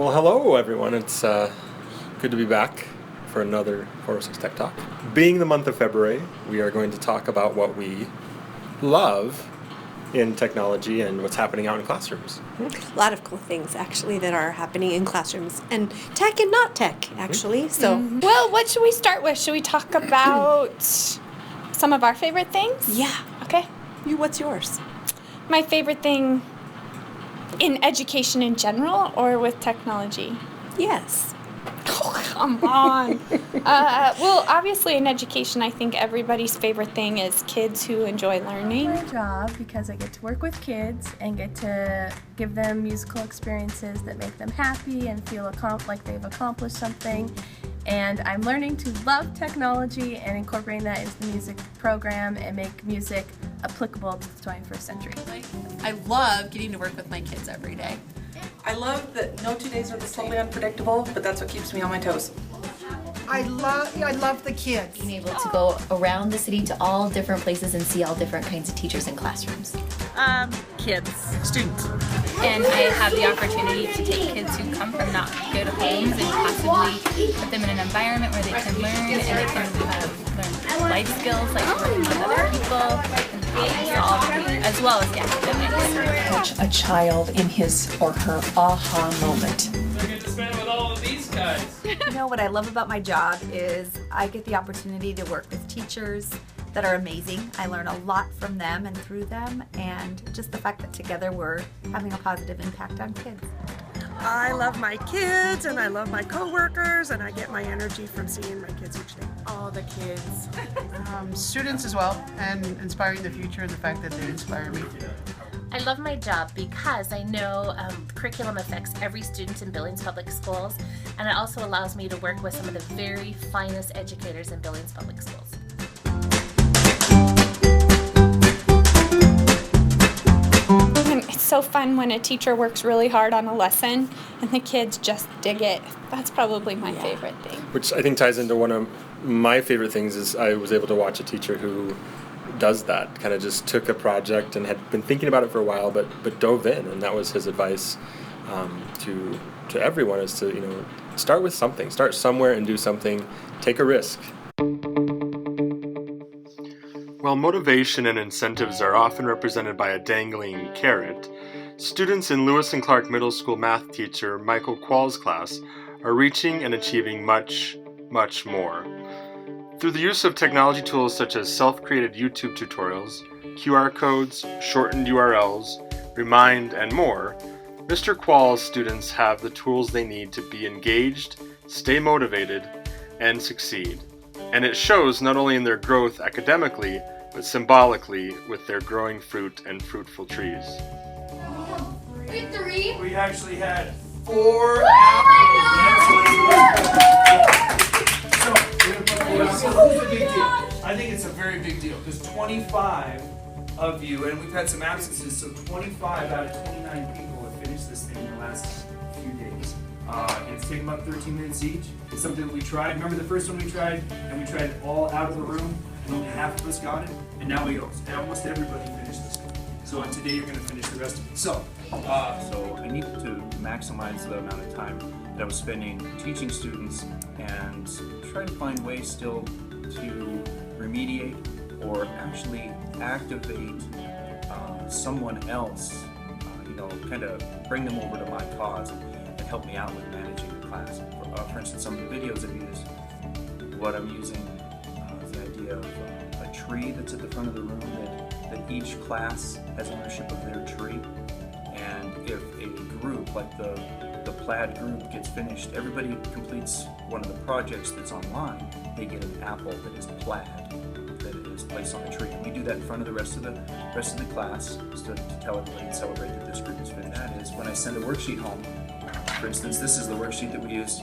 Well, hello everyone. It's good to be back for another 406 Tech Talk. Being the month of February, we are going to talk about what we love in technology and what's happening out in classrooms. A lot of cool things actually that are happening in classrooms, and tech and not tech actually. So, Well, what should we start with? Should we talk about some of our favorite things? yeah. Okay. What's yours? My favorite thing in education in general or with technology? Yes. Oh, come on. Well, obviously in education, I think everybody's favorite thing is kids who enjoy learning. My job because I get to work with kids and get to give them musical experiences that make them happy and feel like they've accomplished something. And I'm learning to love technology and incorporating that into the music program and make music applicable to the 21st century. I love getting to work with my kids every day. I love that no 2 days are totally unpredictable, but that's what keeps me on my toes. I love the kids. Being able to go around the city to all different places and see all different kinds of teachers and classrooms. Kids. Students. And I have the opportunity to take kids who come from not good homes and possibly put them in an environment where they can learn and they can learn life skills like working with other people and problem solving as well as the academics. Catch a child in his or her aha moment. I get to spend it with all of these guys. You know what I love about my job is I get the opportunity to work with teachers that are amazing. I learn a lot from them and through them, and just the fact that together we're having a positive impact on kids. I love my kids and I love my coworkers, and I get my energy from seeing my kids each day. All the kids. Students as well, and inspiring the future, the fact that they inspire me. I love my job because I know curriculum affects every student in Billings Public Schools, and it also allows me to work with some of the very finest educators in Billings Public Schools. It's so fun when a teacher works really hard on a lesson and the kids just dig it. That's probably my favorite thing. Which I think ties into one of my favorite things is I was able to watch a teacher who does that, kind of just took a project and had been thinking about it for a while, but dove in, and that was his advice to everyone is to start with something, start somewhere and do something, take a risk. While motivation and incentives are often represented by a dangling carrot, students in Lewis and Clark Middle School math teacher Michael Qualls' class are reaching and achieving much, much more. Through the use of technology tools such as self-created YouTube tutorials, QR codes, shortened URLs, Remind, and more, Mr. Qualls' students have the tools they need to be engaged, stay motivated, and succeed. And it shows not only in their growth academically, but symbolically with their growing fruit and fruitful trees. We had 3. We actually had 4 apples. So this is a big deal. I think it's a very big deal because 25 of you, and we've had some absences, so 25 out of 29 people have finished this thing in the last few days. And it's taken about 13 minutes each. It's something that we tried. Remember the first one we tried, and we tried it all out of the room, and only half of us got it, and now we go. And almost everybody finished this one. So today you're going to finish the rest of it. So I needed to maximize the amount of time that I was spending teaching students and try to find ways still to remediate or actually activate someone else, kind of bring them over to my cause and help me out with managing the class. For instance, some of the videos I've used, what I'm using is the idea of a tree that's at the front of the room that each class has ownership of their tree. And if a group, like the plaid group, gets finished, everybody completes one of the projects that's online, they get an apple that is plaid, that is placed on the tree. And we do that in front of the rest of the class, just to tell everybody and celebrate that this group is finished. That is when I send a worksheet home. For instance, this is the worksheet that we use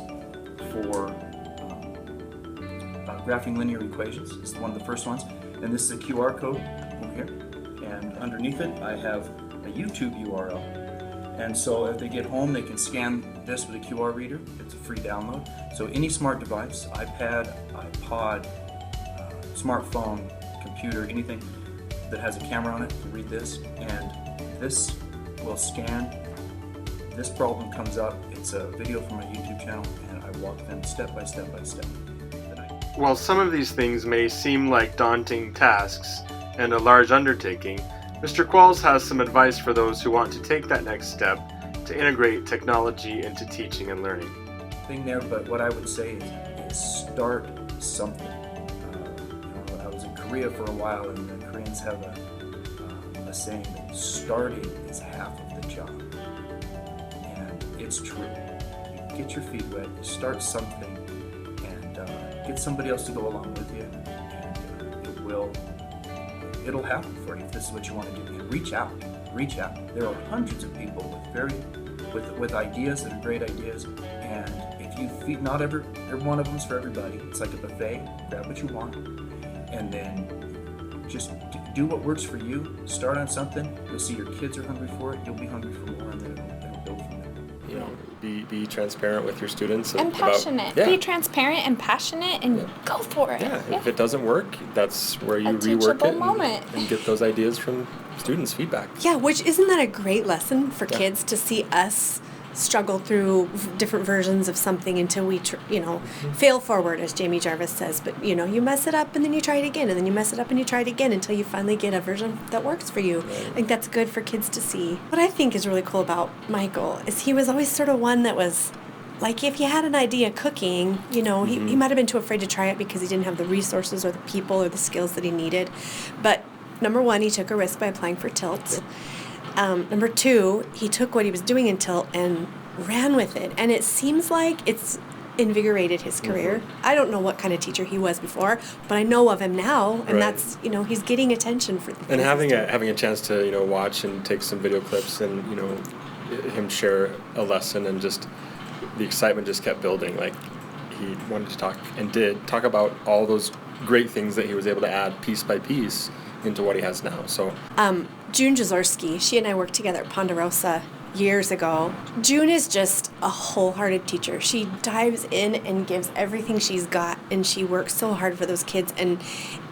for graphing linear equations. It's one of the first ones. And this is a QR code over here. And underneath it, I have a YouTube URL. And so if they get home, they can scan this with a QR reader. It's a free download. So any smart device, iPad, iPod, smartphone, computer, anything that has a camera on it can read this. And this will scan this problem comes up, it's a video from my YouTube channel, and I walk them step by step by step. While some of these things may seem like daunting tasks and a large undertaking, Mr. Qualls has some advice for those who want to take that next step to integrate technology into teaching and learning. Thing there, but what I would say is start something. I was in Korea for a while, and the Koreans have a saying that starting is half of the job. And it's true. You get your feet wet, start something, and get somebody else to go along with you, and it'll happen for you if this is what you want to do. And reach out. There are hundreds of people with ideas that are great ideas, and if you feed, not every one of them's for everybody. It's like a buffet. Grab what you want, and then just do what works for you. Start on something. You'll see your kids are hungry for it. You'll be hungry for more, and then it'll build from there. You know, be transparent with your students and passionate. Be transparent and passionate, and go for it. Yeah, if it doesn't work, that's where you rework it and get those ideas from students' feedback. Yeah, which isn't that a great lesson for kids to see us struggle through different versions of something until we, fail forward, as Jamie Jarvis says. But, you mess it up and then you try it again, and then you mess it up and you try it again until you finally get a version that works for you. Right. I think that's good for kids to see. What I think is really cool about Michael is he was always sort of one that was, like, if you had an idea cooking, he might have been too afraid to try it because he didn't have the resources or the people or the skills that he needed. But number one, he took a risk by applying for TILT. Number two, he took what he was doing in TILT and ran with it. And it seems like it's invigorated his career. I don't know what kind of teacher he was before, but I know of him now, and that's, he's getting attention for the things. And having a chance to, watch and take some video clips and, him share a lesson, and just the excitement just kept building. Like, he wanted to talk about all those great things that he was able to add piece by piece into what he has now. So June Jeziorski, she and I worked together at Ponderosa years ago. June is just a wholehearted teacher. She dives in and gives everything she's got, and she works so hard for those kids. And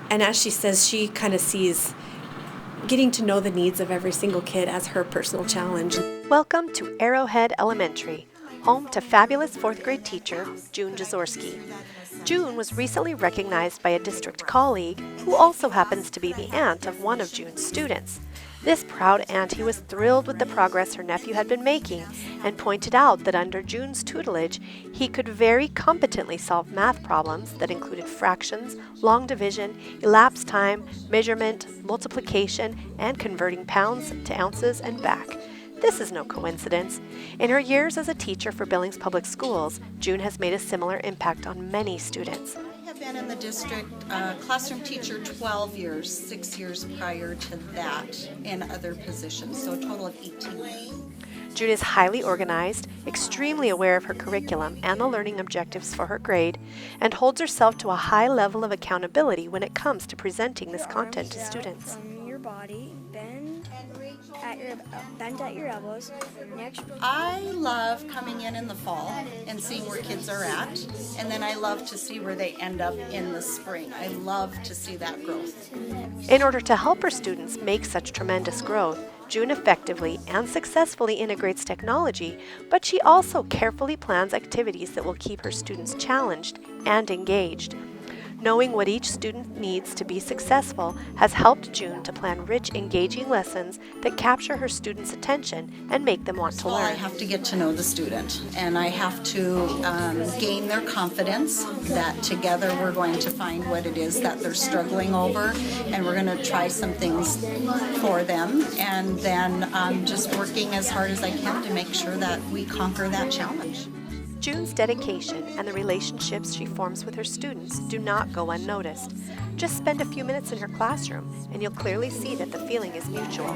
as she says, she kind of sees getting to know the needs of every single kid as her personal challenge. Welcome to Arrowhead Elementary, home to fabulous 4th grade teacher June Jeziorski. June was recently recognized by a district colleague who also happens to be the aunt of one of June's students. This proud auntie was thrilled with the progress her nephew had been making and pointed out that under June's tutelage, he could very competently solve math problems that included fractions, long division, elapsed time, measurement, multiplication, and converting pounds to ounces and back. This is no coincidence. In her years as a teacher for Billings Public Schools, June has made a similar impact on many students. I have been in the district classroom teacher 12 years, 6 years prior to that in other positions, so a total of 18. June is highly organized, extremely aware of her curriculum and the learning objectives for her grade, and holds herself to a high level of accountability when it comes to presenting this content to students. Your body, bend at your elbows. I love coming in the fall and seeing where kids are at, and then I love to see where they end up in the spring. I love to see that growth. In order to help her students make such tremendous growth, June effectively and successfully integrates technology, but she also carefully plans activities that will keep her students challenged and engaged. Knowing what each student needs to be successful has helped June to plan rich, engaging lessons that capture her students' attention and make them want to learn. I have to get to know the student, and I have to gain their confidence that together we're going to find what it is that they're struggling over, and we're going to try some things for them, and then just working as hard as I can to make sure that we conquer that challenge. June's dedication and the relationships she forms with her students do not go unnoticed. Just spend a few minutes in her classroom and you'll clearly see that the feeling is mutual.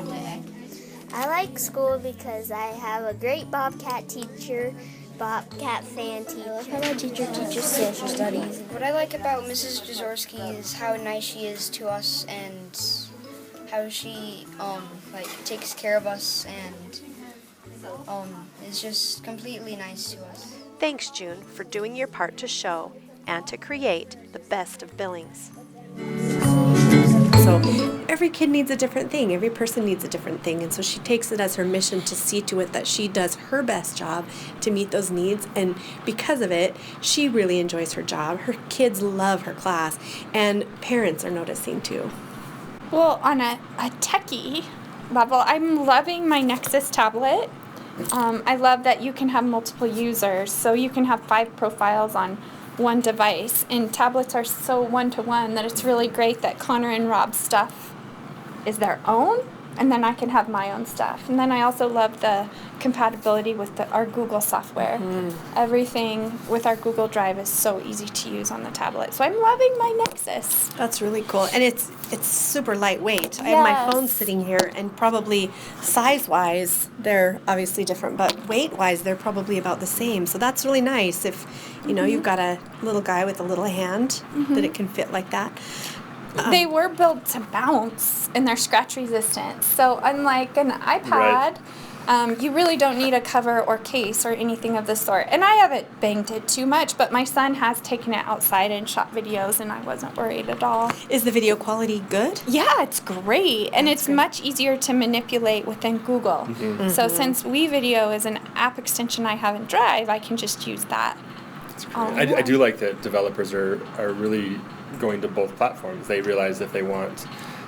I like school because I have a great Bobcat teacher, Bobcat fan teacher. My teacher teaches social studies. What I like about Mrs. Jeziorski is how nice she is to us and how she takes care of us and is just completely nice to us. Thanks, June, for doing your part to show and to create the best of Billings. So every every kid needs a different thing. Every person needs a different thing. And so she takes it as her mission to see to it that she does her best job to meet those needs. And because of it, she really enjoys her job. Her kids love her class. And parents are noticing too. Well, on a techie level, I'm loving my Nexus tablet. I love that you can have multiple users, so you can have 5 profiles on one device. And tablets are so one-to-one that it's really great that Connor and Rob's stuff is their own, and then I can have my own stuff. And then I also love the compatibility with our Google software. Everything with our Google Drive is so easy to use on the tablet. So I'm loving my Nexus. That's really cool. And it's super lightweight. I have my phone sitting here, and probably size-wise, they're obviously different, but weight-wise, they're probably about the same. So that's really nice if, you've got a little guy with a little hand that it can fit like that. They were built to bounce, and they're scratch resistant. So unlike an iPad, you really don't need a cover or case or anything of the sort. And I haven't banged it too much, but my son has taken it outside and shot videos, and I wasn't worried at all. Is the video quality good? Yeah, it's great. And it's much easier to manipulate within Google. So since WeVideo is an app extension I have in Drive, I can just use that. I do like that developers are really going to both platforms. They realize that they want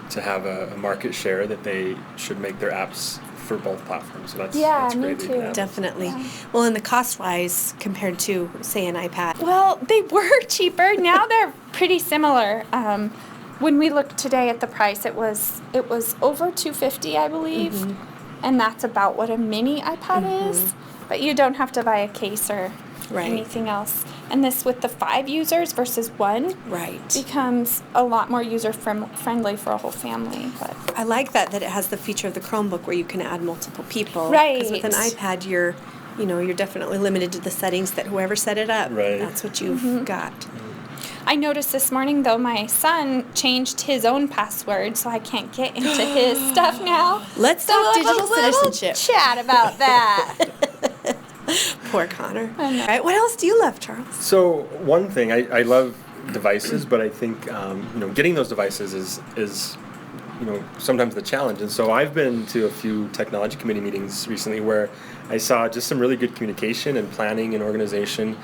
to have a market share, that they should make their apps for both platforms. So that's me great. too. Definitely. Yeah. Well, and the cost-wise compared to, say, an iPad. Well, they were cheaper. Now they're pretty similar. When we looked today at the price, it was over $250, I believe, and that's about what a mini iPad is. But you don't have to buy a case or anything else. And this with the 5 users versus 1 becomes a lot more user friendly for a whole family. But I like that it has the feature of the Chromebook where you can add multiple people. Right. Because with an iPad, you're definitely limited to the settings that whoever set it up. Right. That's what you've got. I noticed this morning, though, my son changed his own password, so I can't get into his stuff now. Let's talk digital citizenship. Chat about that. Poor Connor. All right, what else do you love, Charles? So one thing, I love devices, but I think getting those devices is sometimes the challenge. And so I've been to a few technology committee meetings recently where I saw just some really good communication and planning and organization.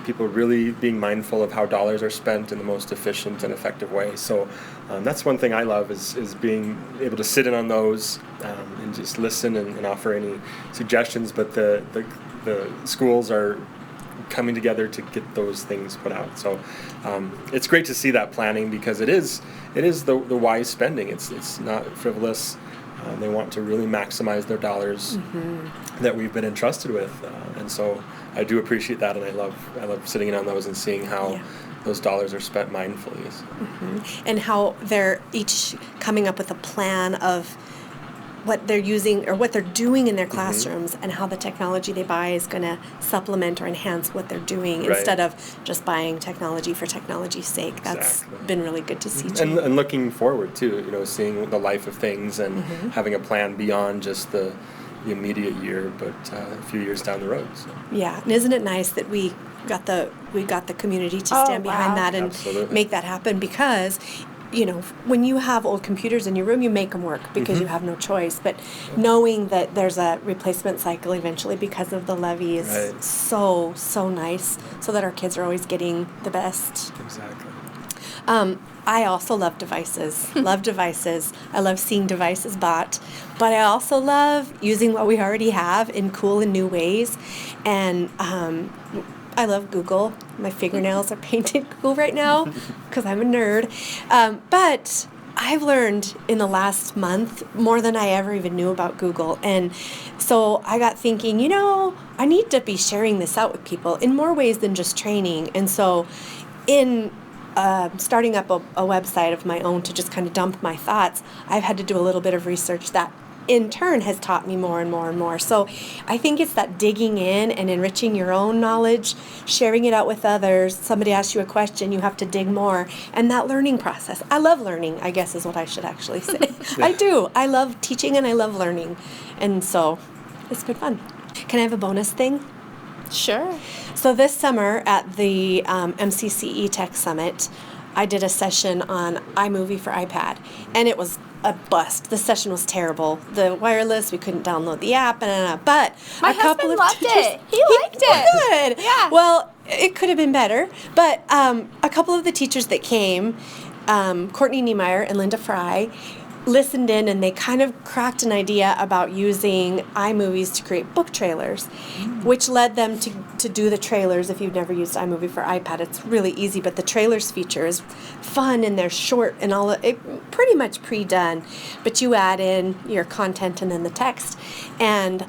People really being mindful of how dollars are spent in the most efficient and effective way. So that's one thing I love is being able to sit in on those and just listen and offer any suggestions. But the schools are coming together to get those things put out. So it's great to see that planning, because it is the wise spending. It's not frivolous. They want to really maximize their dollars that we've been entrusted with, and so I do appreciate that, and I love sitting in on those and seeing how those dollars are spent mindfully. And how they're each coming up with a plan of what they're using or what they're doing in their classrooms, and how the technology they buy is going to supplement or enhance what they're doing instead of just buying technology for technology's sake. That's been really good to see too. And looking forward too, seeing the life of things and having a plan beyond just the immediate year, but a few years down the road. So. Yeah, and isn't it nice that we got the community to stand behind that and make that happen? Because when you have old computers in your room, you make them work because you have no choice. But knowing that there's a replacement cycle eventually because of the levy is so nice, so that our kids are always getting the best. Exactly. I also love devices. Love devices. I love seeing devices bought, but I also love using what we already have in cool and new ways. And I love Google. My fingernails are painted cool right now because I'm a nerd. But I've learned in the last month more than I ever even knew about Google. And so I got thinking, I need to be sharing this out with people in more ways than just training. And so in starting up a website of my own to just kind of dump my thoughts, I've had to do a little bit of research that in turn has taught me more and more and more. So I think it's that digging in and enriching your own knowledge, sharing it out with others. Somebody asks you a question, you have to dig more. And that learning process. I love learning, I guess is what I should actually say. I do. I love teaching and I love learning. And so it's been fun. Can I have a bonus thing? Sure. So this summer at the MCCE Tech Summit, I did a session on iMovie for iPad, and it was a bust. The session was terrible. The wireless, we couldn't download the app, but My a couple husband of loved teachers, it. He liked it. Good. Yeah. Well, it could have been better, but a couple of the teachers that came, Courtney Niemeyer and Linda Fry, listened in, and they kind of cracked an idea about using iMovies to create book trailers, which led them to do the trailers. If you've never used iMovie for iPad, it's really easy, but the trailers feature is fun, and they're short and all it pretty much pre-done, but you add in your content and then the text. And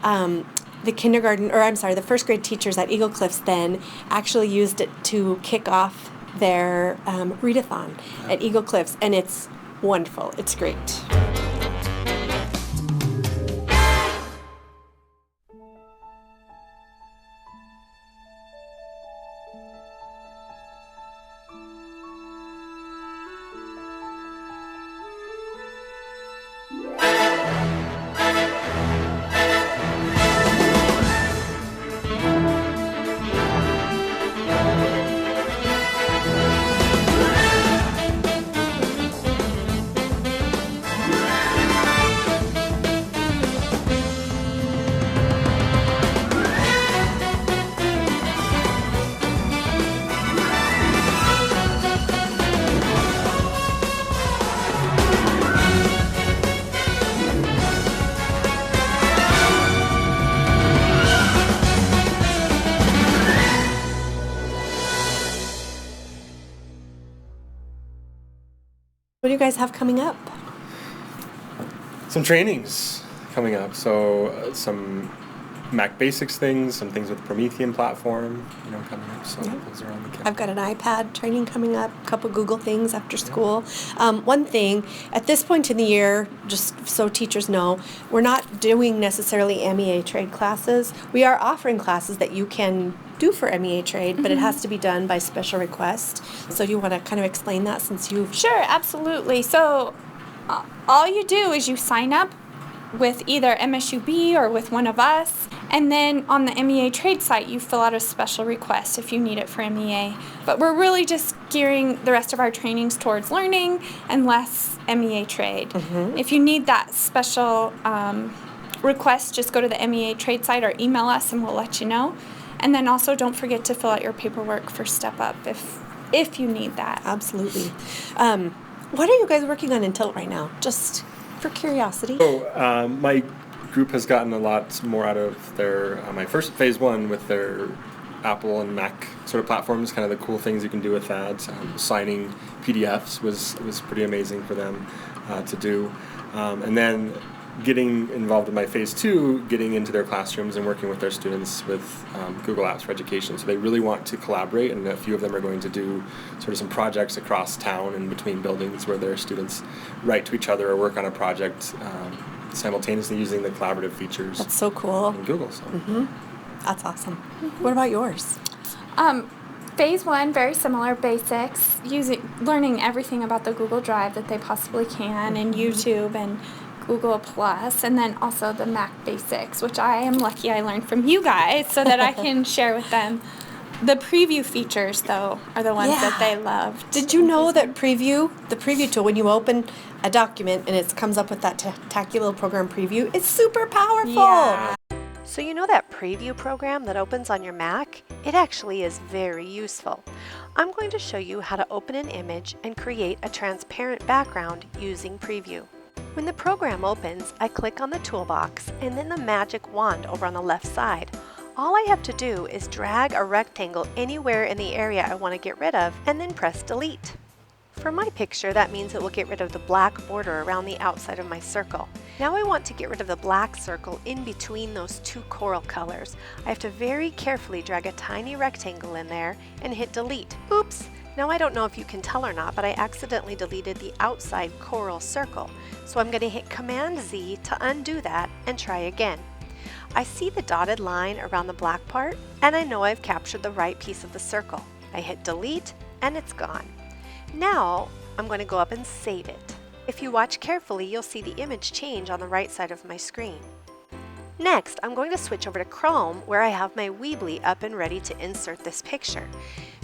the first grade teachers at Eagle Cliffs then actually used it to kick off their Read-A-Thon at Eagle Cliffs, and it's wonderful. It's great. What do you guys have coming up? Some trainings coming up. So some Mac Basics things, some things with the Promethean platform, coming up. So those are on the calendar. I've got an iPad training coming up, a couple Google things after school. One thing, at this point in the year, just so teachers know, we're not doing necessarily MEA trade classes. We are offering classes that you can do for MEA trade, but it has to be done by special request. So you want to kind of explain that since you've... Sure, absolutely. So all you do is you sign up with either MSUB or with one of us, and then on the MEA trade site you fill out a special request if you need it for MEA. But we're really just gearing the rest of our trainings towards learning and less MEA trade. If you need that special request, just go to the MEA trade site or email us and we'll let you know. And then also don't forget to fill out your paperwork for Step Up if you need that. Absolutely. What are you guys working on in Tilt right now? Just for curiosity. So my group has gotten a lot more out of their my first phase one with their Apple and Mac sort of platforms, kind of the cool things you can do with that. Signing PDFs was pretty amazing for them to do. And then getting involved in my phase two, getting into their classrooms and working with their students with Google Apps for Education. So they really want to collaborate, and a few of them are going to do sort of some projects across town and between buildings where their students write to each other or work on a project simultaneously using the collaborative features. That's so cool. In Google. So. That's awesome. What about yours? Phase one, very similar, basics, learning everything about the Google Drive that they possibly can, and YouTube and Google Plus, and then also the Mac Basics, which I am lucky I learned from you guys so that I can share with them. The preview features, though, are the ones that they love. Did you know that the preview tool, when you open a document and it comes up with that tacky little program preview, it's super powerful. Yeah. So you know that preview program that opens on your Mac? It actually is very useful. I'm going to show you how to open an image and create a transparent background using preview. When the program opens, I click on the toolbox and then the magic wand over on the left side. All I have to do is drag a rectangle anywhere in the area I want to get rid of and then press delete. For my picture, that means it will get rid of the black border around the outside of my circle. Now I want to get rid of the black circle in between those two coral colors. I have to very carefully drag a tiny rectangle in there and hit delete. Oops! Now I don't know if you can tell or not, but I accidentally deleted the outside coral circle. So I'm going to hit Command Z to undo that and try again. I see the dotted line around the black part, and I know I've captured the right piece of the circle. I hit delete and it's gone. Now I'm going to go up and save it. If you watch carefully, you'll see the image change on the right side of my screen. Next, I'm going to switch over to Chrome, where I have my Weebly up and ready to insert this picture.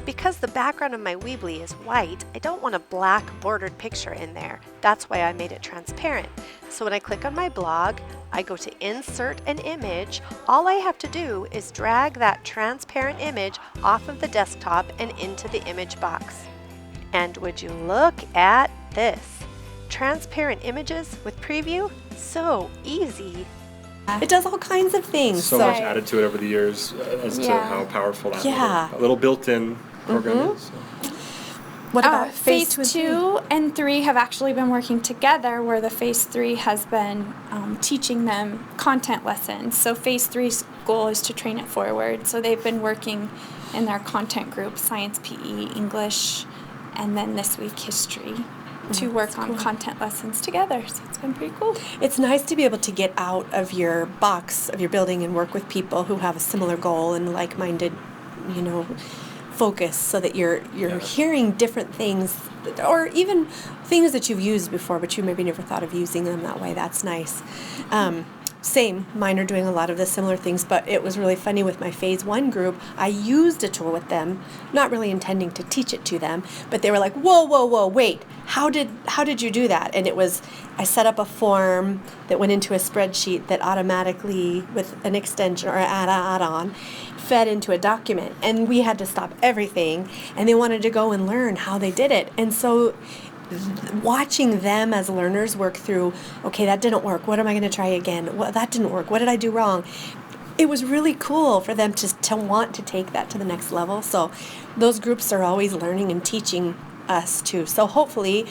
Because the background of my Weebly is white, I don't want a black bordered picture in there. That's why I made it transparent. So when I click on my blog, I go to Insert an Image. All I have to do is drag that transparent image off of the desktop and into the image box. And would you look at this? Transparent images with preview? So easy. It does all kinds of things. So much added to it over the years as to how powerful that little built-in program is. So. What about phase 2 and 3 have actually been working together, where the phase 3 has been teaching them content lessons. So phase 3's goal is to train it forward. So they've been working in their content group, science, PE, English, and then this week history, to work on content lessons together. So it's been pretty cool. It's nice to be able to get out of your box of your building and work with people who have a similar goal and like-minded, focus, so that you're hearing different things, or even things that you've used before but you maybe never thought of using them that way. That's nice. Same, mine are doing a lot of the similar things, but it was really funny with my phase 1 group. I used a tool with them, not really intending to teach it to them, but they were like, whoa, wait, how did you do that? And it was, I set up a form that went into a spreadsheet that automatically, with an extension or an add-on, fed into a document, and we had to stop everything, and they wanted to go and learn how they did it. And so watching them as learners work through, okay, that didn't work, what am I going to try again? Well, that didn't work, what did I do wrong? It was really cool for them to want to take that to the next level. So those groups are always learning and teaching us too. So hopefully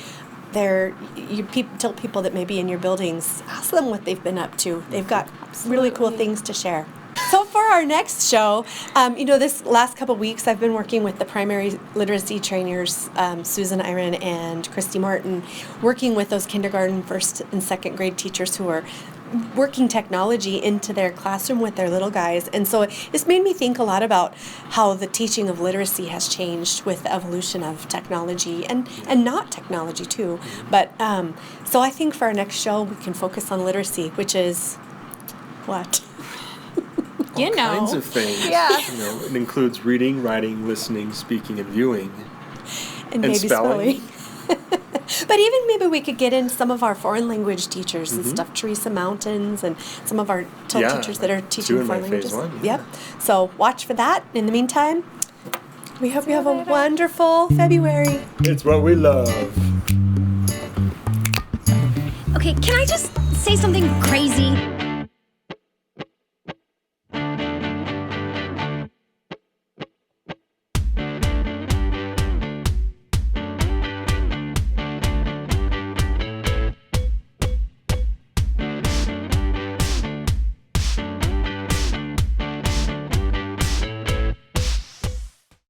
tell people that may be in your buildings, ask them what they've been up to. They've got really cool things to share. So for our next show, this last couple weeks I've been working with the primary literacy trainers, Susan Iron and Christy Martin, working with those kindergarten, first and second grade teachers who are working technology into their classroom with their little guys. And so it's made me think a lot about how the teaching of literacy has changed with the evolution of technology and not technology too. But so I think for our next show we can focus on literacy, which is what? All kinds of things. Yeah. It includes reading, writing, listening, speaking, and viewing. And maybe spelling. But even maybe we could get in some of our foreign language teachers and stuff, Teresa Mountains and some of our teachers that are teaching foreign languages. Phase 1, Yep. So watch for that. In the meantime, we hope you have a wonderful February. It's what we love. Okay, can I just say something crazy?